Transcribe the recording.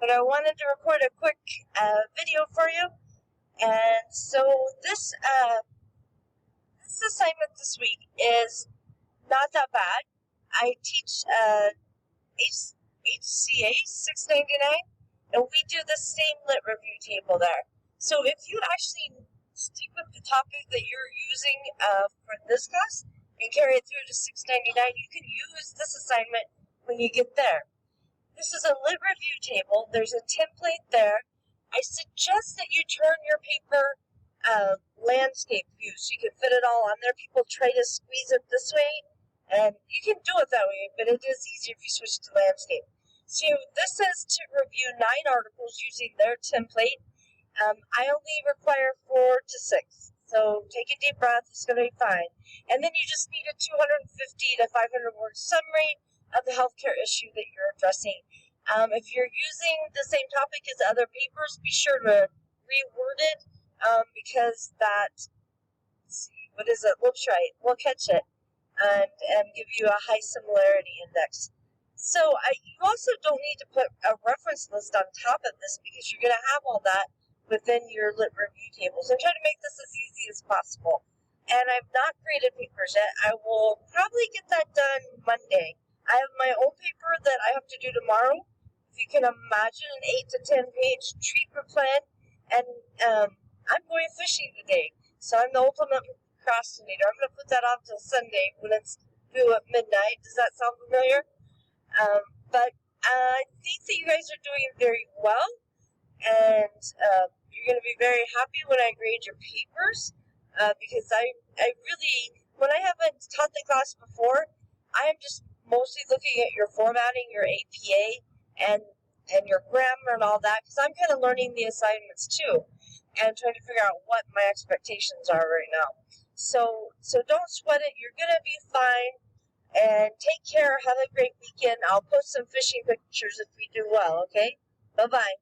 but I wanted to record a quick video for you. And so this assignment this week is not that bad. I teach HCA 699, and we do the same lit review table there. So if you actually stick with the topic that you're using for this class and carry it through to 699, you can use this assignment when you get there. This is a lit review table. There's a template there. I suggest that you turn your paper landscape view so you can fit it all on there. People try to squeeze it this way, and you can do it that way, but it is easier if you switch to landscape. So this says to review 9 articles using their template. I only require 4 to 6. So take a deep breath, it's going to be fine. And then you just need a 250 to 500 word summary of the healthcare issue that you're addressing. If you're using the same topic as other papers, be sure to reword it because that, looks right. We'll catch it and give you a high similarity index. So you also don't need to put a reference list on top of this because you're going to have all that within your lit review tables. I'm trying to make this as easy as possible. And I've not graded papers yet. I will probably get that done Monday. I have my own paper that I have to do tomorrow. If you can imagine an 8 to 10 page treatment plan. And I'm going fishing today. So I'm the ultimate procrastinator. I'm going to put that off till Sunday when it's due at midnight. Does that sound familiar? But I think that you guys are doing very well. And you're going to be very happy when I grade your papers. Because I really, when I haven't taught the class before, I am just mostly looking at your formatting, your APA, and your grammar and all that, because I'm kind of learning the assignments too, and trying to figure out what my expectations are right now. So don't sweat it. You're going to be fine, and take care. Have a great weekend. I'll post some fishing pictures if we do well, okay? Bye-bye.